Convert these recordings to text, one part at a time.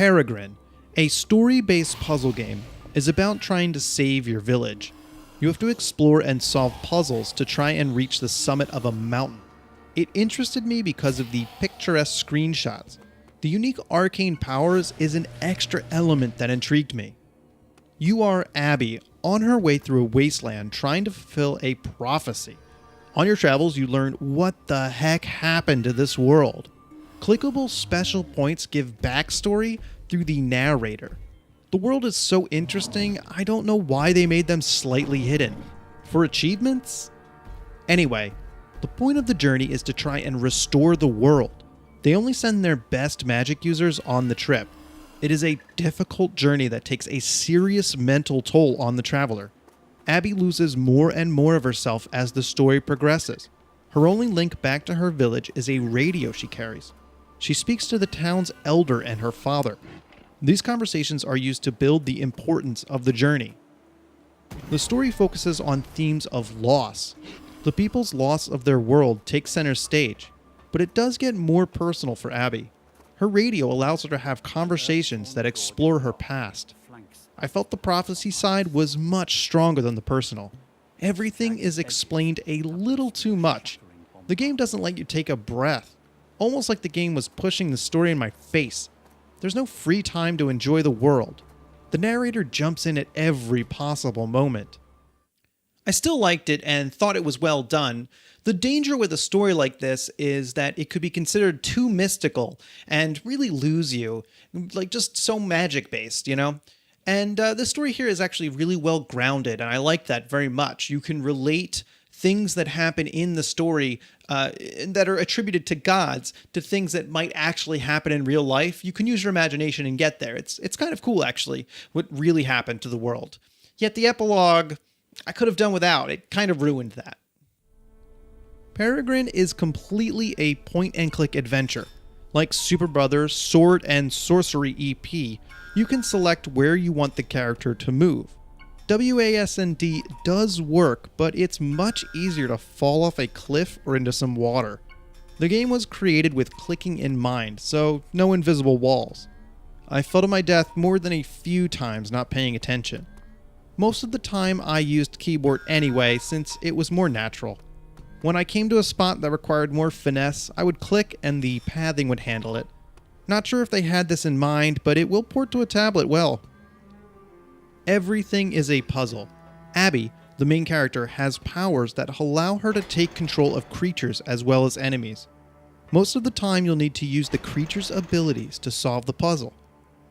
Peregrin, a story-based puzzle game, is about trying to save your village. You have to explore and solve puzzles to try and reach the summit of a mountain. It interested me because of the picturesque screenshots. The unique arcane powers is an extra element that intrigued me. You are Abby, on her way through a wasteland trying to fulfill a prophecy. On your travels, you learn what the heck happened to this world. Clickable special points give backstory through the narrator. The world is so interesting, I don't know why they made them slightly hidden. For achievements? Anyway, the point of the journey is to try and restore the world. They only send their best magic users on the trip. It is a difficult journey that takes a serious mental toll on the traveler. Abby loses more and more of herself as the story progresses. Her only link back to her village is a radio she carries. She speaks to the town's elder and her father. These conversations are used to build the importance of the journey. The story focuses on themes of loss. The people's loss of their world takes center stage, but it does get more personal for Abby. Her radio allows her to have conversations that explore her past. I felt the prophecy side was much stronger than the personal. Everything is explained a little too much. The game doesn't let you take a breath, almost like the game was pushing the story in my face. There's no free time to enjoy the world. The narrator jumps in at every possible moment. I still liked it and thought it was well done. The danger with a story like this is that it could be considered too mystical and really lose you, like just so magic-based, you know? And the story here is actually really well grounded, and I like that very much. You can relate things that happen in the story that are attributed to gods to things that might actually happen in real life. You can use your imagination and get there. It's kind of cool, actually, what really happened to the world. Yet the epilogue, I could have done without. It kind of ruined that. Peregrin is completely a point-and-click adventure. Like Super Brothers Sword and Sorcery EP, you can select where you want the character to move. WASD does work, but it's much easier to fall off a cliff or into some water. The game was created with clicking in mind, so no invisible walls. I fell to my death more than a few times not paying attention. Most of the time I used keyboard anyway, since it was more natural. When I came to a spot that required more finesse, I would click and the pathing would handle it. Not sure if they had this in mind, but it will port to a tablet well. Everything is a puzzle. Abby, the main character, has powers that allow her to take control of creatures as well as enemies. Most of the time you'll need to use the creature's abilities to solve the puzzle.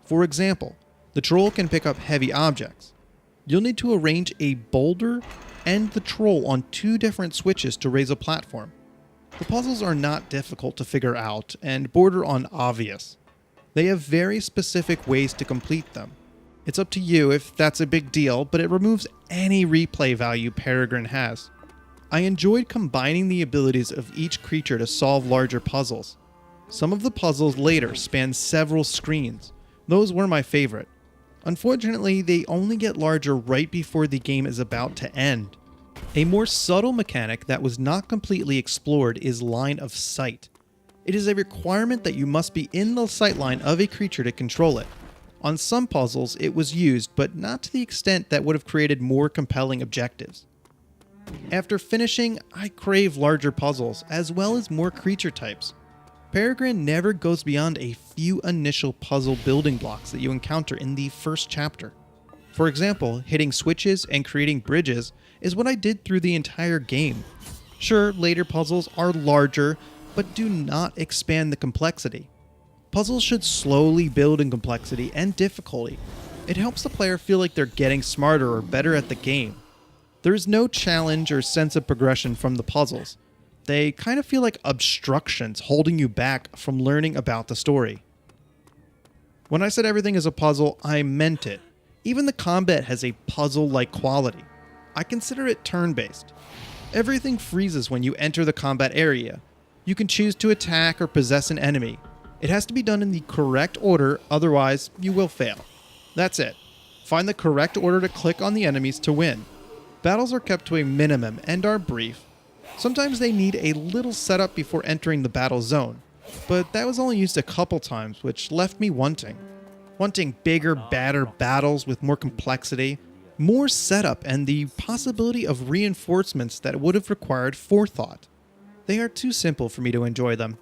For example, the troll can pick up heavy objects. You'll need to arrange a boulder and the troll on two different switches to raise a platform. The puzzles are not difficult to figure out and border on obvious. They have very specific ways to complete them. It's up to you if that's a big deal, but it removes any replay value Peregrin has. I enjoyed combining the abilities of each creature to solve larger puzzles. Some of the puzzles later span several screens. Those were my favorite. Unfortunately, they only get larger right before the game is about to end. A more subtle mechanic that was not completely explored is line of sight. It is a requirement that you must be in the sightline of a creature to control it. On some puzzles it was used, but not to the extent that would have created more compelling objectives. After finishing, I crave larger puzzles, as well as more creature types. Peregrin never goes beyond a few initial puzzle building blocks that you encounter in the first chapter. For example, hitting switches and creating bridges is what I did through the entire game. Sure, later puzzles are larger, but do not expand the complexity. Puzzles should slowly build in complexity and difficulty. It helps the player feel like they're getting smarter or better at the game. There is no challenge or sense of progression from the puzzles. They kind of feel like obstructions holding you back from learning about the story. When I said everything is a puzzle, I meant it. Even the combat has a puzzle-like quality. I consider it turn-based. Everything freezes when you enter the combat area. You can choose to attack or possess an enemy. It has to be done in the correct order, otherwise you will fail. That's it. Find the correct order to click on the enemies to win. Battles are kept to a minimum and are brief. Sometimes they need a little setup before entering the battle zone, but that was only used a couple times, which left me wanting. wanting bigger, badder battles with more complexity, more setup, and the possibility of reinforcements that would have required forethought. They are too simple for me to enjoy them.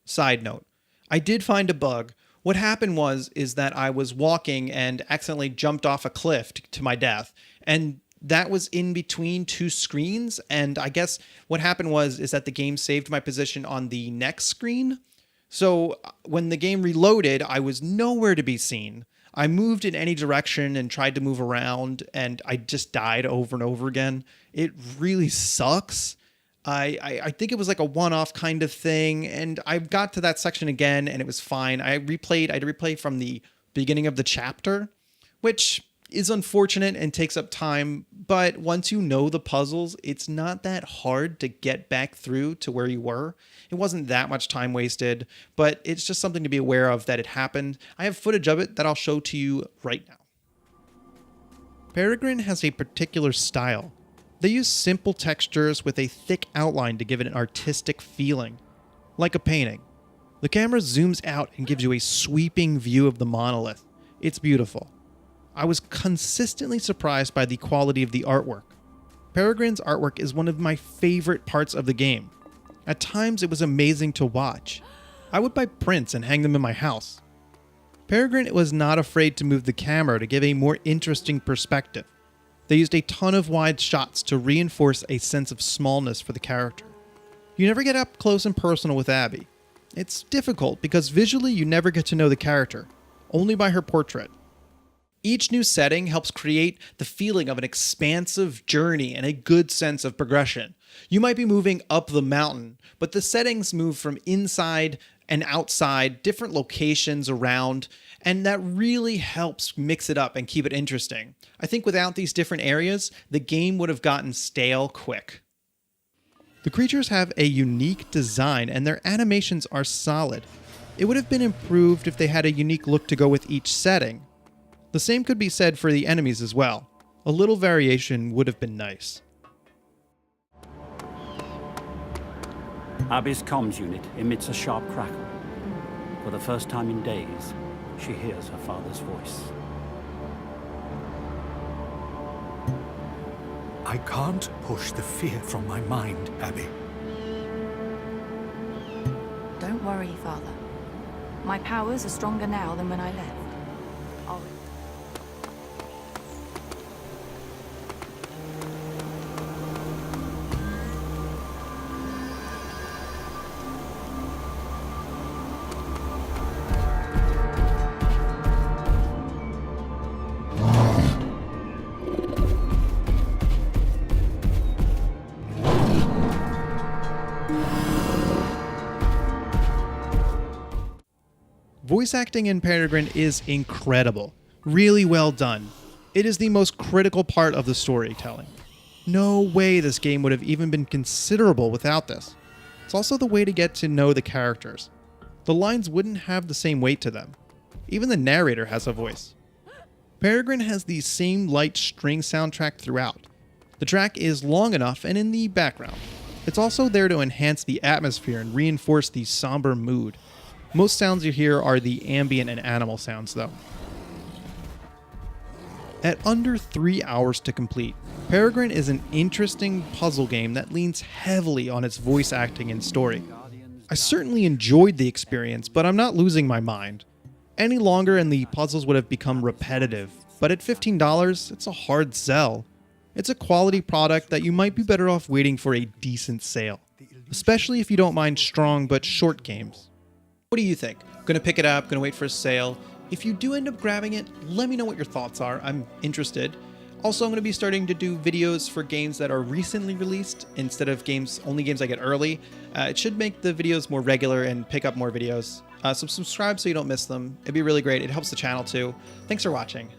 Side note, I did find a bug. What happened is that I was walking and accidentally jumped off a cliff to my death, and that was in between two screens, and I guess what happened is that the game saved my position on the next screen. So when the game reloaded, I was nowhere to be seen. I moved in any direction and tried to move around, and I just died over and over again. It really sucks. I think it was like a one-off kind of thing, and I got to that section again, and it was fine. I had to replay from the beginning of the chapter, which is unfortunate and takes up time, but once you know the puzzles, it's not that hard to get back through to where you were. It wasn't that much time wasted, but it's just something to be aware of that it happened. I have footage of it that I'll show to you right now. Peregrin has a particular style. They use simple textures with a thick outline to give it an artistic feeling, like a painting. The camera zooms out and gives you a sweeping view of the monolith. It's beautiful. I was consistently surprised by the quality of the artwork. Peregrin's artwork is one of my favorite parts of the game. At times it was amazing to watch. I would buy prints and hang them in my house. Peregrin was not afraid to move the camera to give a more interesting perspective. They used a ton of wide shots to reinforce a sense of smallness for the character. You never get up close and personal with Abby. It's difficult because visually you never get to know the character, only by her portrait. Each new setting helps create the feeling of an expansive journey and a good sense of progression. You might be moving up the mountain, but the settings move from inside and outside, different locations around, and that really helps mix it up and keep it interesting. I think without these different areas, the game would have gotten stale quick. The creatures have a unique design and their animations are solid. It would have been improved if they had a unique look to go with each setting. The same could be said for the enemies as well. A little variation would have been nice. Abby's comms unit emits a sharp crackle. For the first time in days, she hears her father's voice. I can't push the fear from my mind, Abby. Don't worry, Father. My powers are stronger now than when I left. I'll... Voice acting in Peregrin is incredible. Really well done. It is the most critical part of the storytelling. No way this game would have even been considerable without this. It's also the way to get to know the characters. The lines wouldn't have the same weight to them. Even the narrator has a voice. Peregrin has the same light string soundtrack throughout. The track is long enough and in the background. It's also there to enhance the atmosphere and reinforce the somber mood. Most sounds you hear are the ambient and animal sounds though. At under 3 hours to complete, Peregrin is an interesting puzzle game that leans heavily on its voice acting and story. I certainly enjoyed the experience, but I'm not losing my mind. Any longer and the puzzles would have become repetitive, but at $15, it's a hard sell. It's a quality product that you might be better off waiting for a decent sale, especially if you don't mind strong but short games. What do you think? Gonna pick it up, gonna wait for a sale? If you do end up grabbing it, let me know what your thoughts are. I'm interested. Also, I'm gonna be starting to do videos for games that are recently released instead of only games I get early. It should make the videos more regular and pick up more videos. So subscribe so you don't miss them. It'd be really great. It helps the channel too. Thanks for watching.